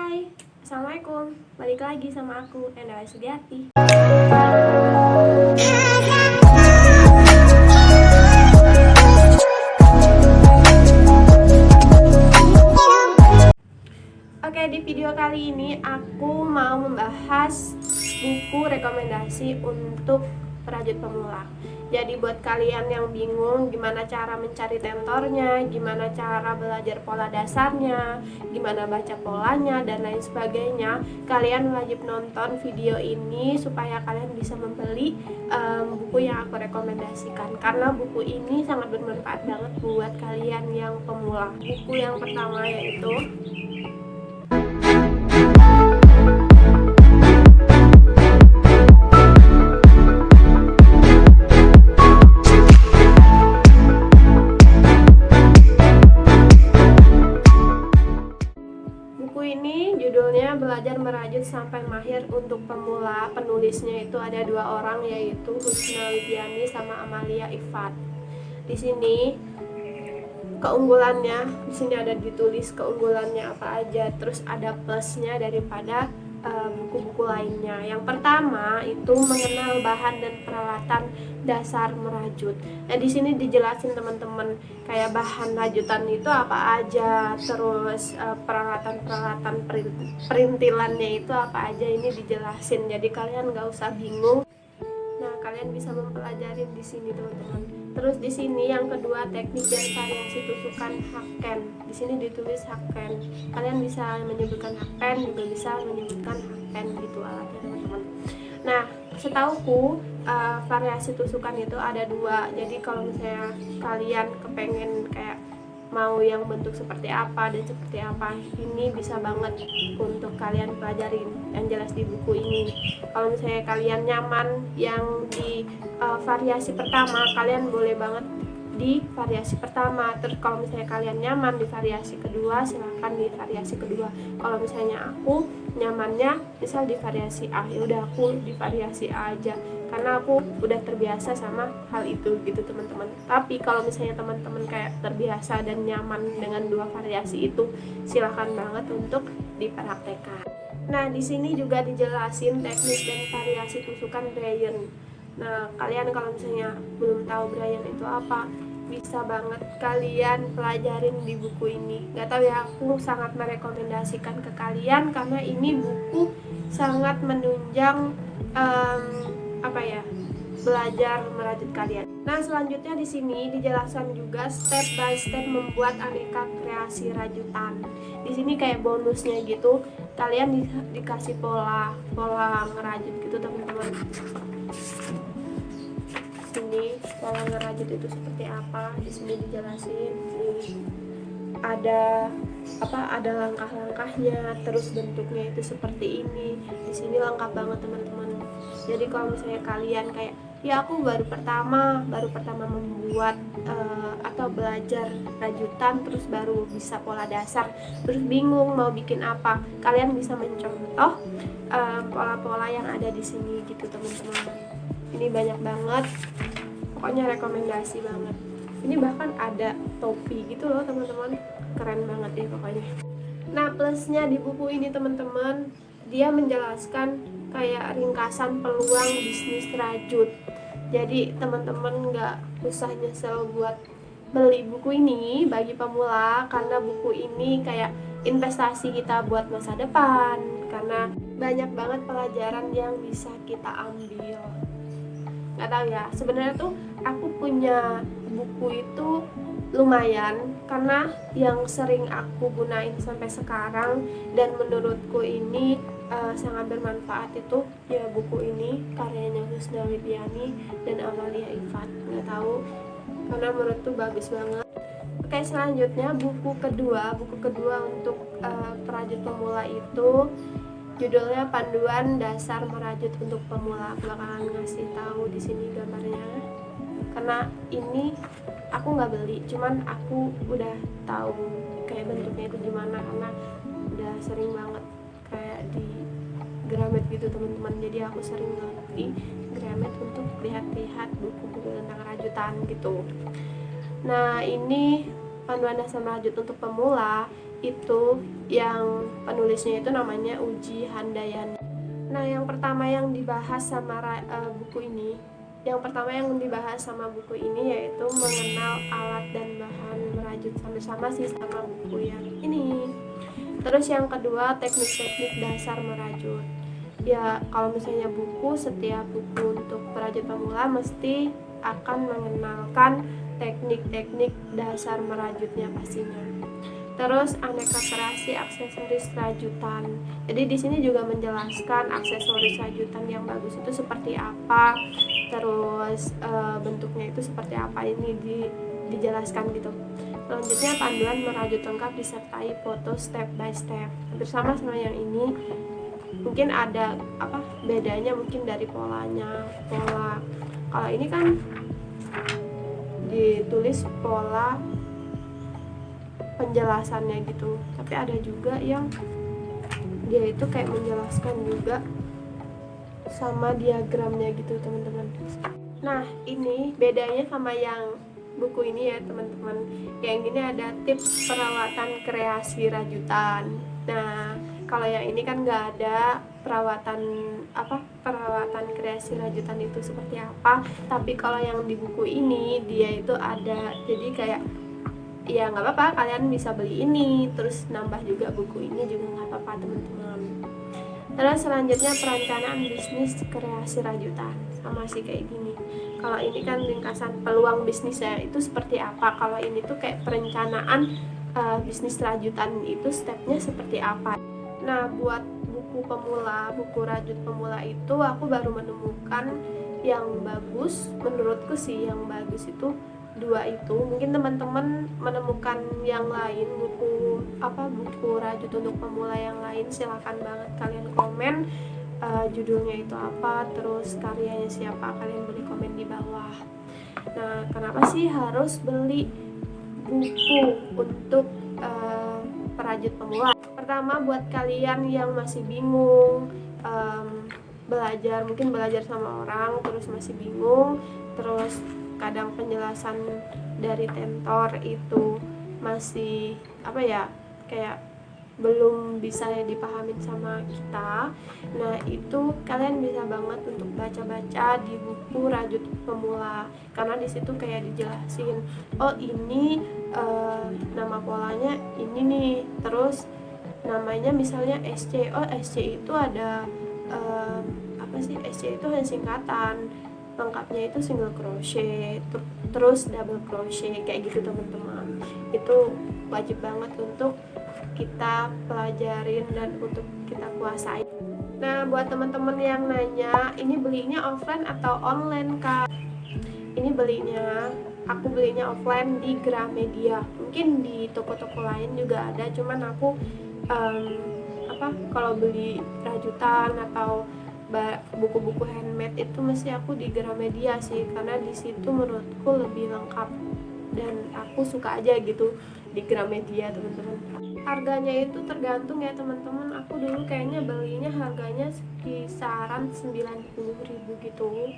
Hai, Assalamualaikum. Balik lagi sama aku, Enda Sugiati. Oke, di video kali ini aku mau membahas buku rekomendasi untuk perajut pemula. Jadi buat kalian yang bingung gimana cara mencari tentornya, gimana cara belajar pola dasarnya, gimana baca polanya, dan lain sebagainya, kalian wajib nonton video ini supaya kalian bisa membeli buku yang aku rekomendasikan. Karena buku ini sangat bermanfaat banget buat kalian yang pemula. Buku yang pertama yaitu judulnya Belajar Merajut Sampai Mahir untuk Pemula. Penulisnya itu ada dua orang, yaitu Husna Widiani sama Amalia Ifat. Di sini keunggulannya, di sini ada ditulis keunggulannya apa aja, terus ada plusnya daripada buku-buku lainnya. Yang pertama itu mengenal bahan dan peralatan dasar merajut. Nah, di sini dijelasin teman-teman kayak bahan rajutan itu apa aja, terus peralatan-peralatan perintilannya itu apa aja, ini dijelasin. Jadi kalian nggak usah bingung. Nah, kalian bisa mempelajari di sini teman-teman. Terus di sini yang kedua teknik dan variasi tusukan haken. Di sini ditulis haken. Kalian bisa menyebutkan haken, juga bisa menyebutkan haken gitu alatnya teman-teman. Nah, setauku variasi tusukan itu ada dua. Jadi kalau misalnya kalian kepengen kayak mau yang bentuk seperti apa dan seperti apa, ini bisa banget untuk kalian pelajarin yang jelas di buku ini. Kalau misalnya kalian nyaman yang di variasi pertama, kalian boleh banget di variasi pertama. Terus kalau misalnya kalian nyaman di variasi kedua, silahkan di variasi kedua. Kalau misalnya aku nyamannya misal di variasi A, ya udah aku di variasi A aja, karena aku udah terbiasa sama hal itu gitu teman-teman. Tapi kalau misalnya teman-teman kayak terbiasa dan nyaman dengan dua variasi itu, silahkan banget untuk dipraktekkan. Nah, di sini juga dijelasin teknik dan variasi tusukan Braille. Nah, kalian kalau misalnya belum tahu Braille itu apa, bisa banget kalian pelajarin di buku ini. Gak tahu ya, aku sangat merekomendasikan ke kalian karena ini buku sangat menunjang belajar merajut kalian. Nah, selanjutnya di sini dijelaskan juga step by step membuat aneka kreasi rajutan. Di sini kayak bonusnya gitu, kalian dikasih pola ngerajut gitu teman-teman. Sini pola ngerajut itu seperti apa, di sini dijelasin. Ada langkah-langkahnya, terus bentuknya itu seperti ini. Di sini lengkap banget teman-teman. Jadi kalau misalnya kalian kayak ya aku baru pertama membuat atau belajar rajutan, terus baru bisa pola dasar, terus bingung mau bikin apa, kalian bisa mencontoh pola-pola yang ada di sini gitu teman-teman. Ini banyak banget, pokoknya rekomendasi banget. Ini bahkan ada topi gitu loh teman-teman, keren banget ya pokoknya. Nah, plusnya di buku ini teman-teman, dia menjelaskan kayak ringkasan peluang bisnis rajut. Jadi teman-teman nggak usah nyesel buat beli buku ini bagi pemula, karena buku ini kayak investasi kita buat masa depan, karena banyak banget pelajaran yang bisa kita ambil. Nggak tahu ya, sebenarnya tuh aku punya buku itu lumayan, karena yang sering aku gunain sampai sekarang dan menurutku ini sangat bermanfaat itu ya buku ini, karyanya Husna Widiani dan Amalia Ifat. Nggak tahu, karena menurutku bagus banget. Oke, selanjutnya buku kedua untuk perajut pemula itu judulnya Panduan Dasar Merajut untuk Pemula. Aku bakalan ngasih tahu di sini gambarnya, karena ini aku nggak beli, cuman aku udah tahu kayak bentuknya itu gimana, karena udah sering banget kayak di Gramet gitu teman-teman. Jadi aku sering banget di Gramet untuk lihat-lihat buku-buku tentang rajutan gitu. Nah, ini Panduan Dasar Merajut untuk Pemula itu yang penulisnya itu namanya Uji Handayani. Nah, yang pertama yang dibahas sama buku ini, yaitu mengenal alat dan bahan merajut, sama sih sama buku yang ini. Terus yang kedua, teknik-teknik dasar merajut. Ya, kalau misalnya setiap buku untuk perajut pemula mesti akan mengenalkan teknik-teknik dasar merajutnya pastinya. Terus aneka kreasi aksesoris rajutan. Jadi di sini juga menjelaskan aksesoris rajutan yang bagus itu seperti apa, terus bentuknya itu seperti apa, ini dijelaskan gitu. Selanjutnya panduan merajut lengkap disertai foto step by step. Hampir sama yang ini. Mungkin ada bedanya mungkin dari pola. Kalau ini kan ditulis pola penjelasannya gitu, tapi ada juga yang dia itu kayak menjelaskan juga sama diagramnya gitu teman-teman. Nah, ini bedanya sama yang buku ini ya teman-teman. Yang ini ada tips perawatan kreasi rajutan. Nah, kalau yang ini kan nggak ada perawatan kreasi rajutan itu seperti apa. Tapi kalau yang di buku ini dia itu ada, jadi kayak ya nggak apa-apa, kalian bisa beli ini terus nambah juga buku ini juga nggak apa-apa teman-teman. Terus selanjutnya perencanaan bisnis kreasi rajutan, sama sih kayak gini. Kalau ini kan ringkasan peluang bisnisnya itu seperti apa, kalau ini tuh kayak perencanaan bisnis rajutan itu stepnya seperti apa. Nah, buat buku rajut pemula itu aku baru menemukan yang bagus, menurutku sih yang bagus itu 2 itu. Mungkin teman-teman menemukan yang lain, buku rajut untuk pemula yang lain, silakan banget kalian komen judulnya itu apa, terus karyanya siapa, kalian boleh komen di bawah. Nah, kenapa sih harus beli buku untuk perajut pemula? Pertama, buat kalian yang masih bingung mungkin belajar sama orang terus masih bingung, terus kadang penjelasan dari tentor itu masih kayak belum bisa dipahamin sama kita. Nah, itu kalian bisa banget untuk baca-baca di buku rajut pemula, karena di situ kayak dijelasin, oh ini nama polanya ini nih, terus namanya misalnya SC. Oh, SC itu ada SC itu hanya singkatan, lengkapnya itu single crochet, terus double crochet, kayak gitu teman-teman. Itu wajib banget untuk kita pelajarin dan untuk kita kuasai. Nah, buat teman-teman yang nanya, ini belinya offline atau online kak? Ini aku belinya offline di Gramedia. Mungkin di toko-toko lain juga ada, cuman aku kalau beli rajutan atau buku-buku handmade itu mesti aku di Gramedia sih, karena di situ menurutku lebih lengkap dan aku suka aja gitu di Gramedia teman-teman. Harganya itu tergantung ya teman-teman. Aku dulu kayaknya belinya harganya kisaran 90.000 gitu.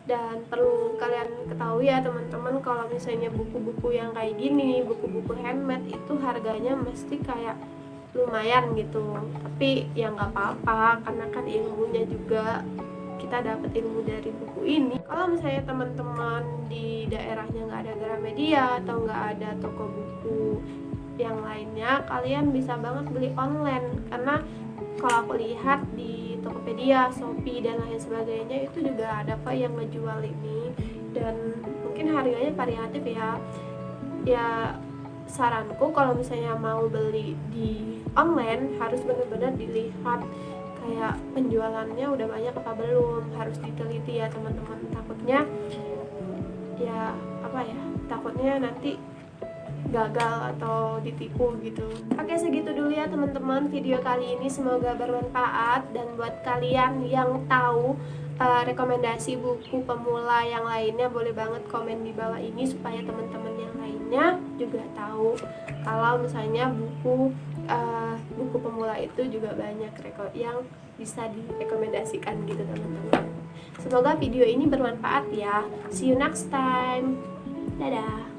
Dan perlu kalian ketahui ya teman-teman, kalau misalnya buku-buku yang kayak gini, buku-buku handmade itu harganya mesti kayak lumayan gitu. Tapi ya nggak apa-apa, karena kan ilmunya juga kita dapat ilmu dari buku ini. Kalau misalnya teman-teman di daerahnya nggak ada Gramedia atau nggak ada toko buku yang lainnya, kalian bisa banget beli online, karena kalau aku lihat di Tokopedia, Shopee dan lain sebagainya itu juga ada kok yang ngejual ini, dan mungkin harganya variatif ya. Ya saranku kalau misalnya mau beli di online harus benar-benar dilihat kayak penjualannya udah banyak apa belum, harus diteliti ya teman-teman. Takutnya nanti gagal atau ditipu gitu. Oke, segitu dulu ya teman-teman video kali ini, semoga bermanfaat. Dan buat kalian yang tahu rekomendasi buku pemula yang lainnya, boleh banget komen di bawah ini supaya teman-teman yang lainnya juga tahu kalau misalnya buku pemula itu juga banyak yang bisa direkomendasikan gitu teman-teman. Semoga video ini bermanfaat ya. See you next time. Dadah.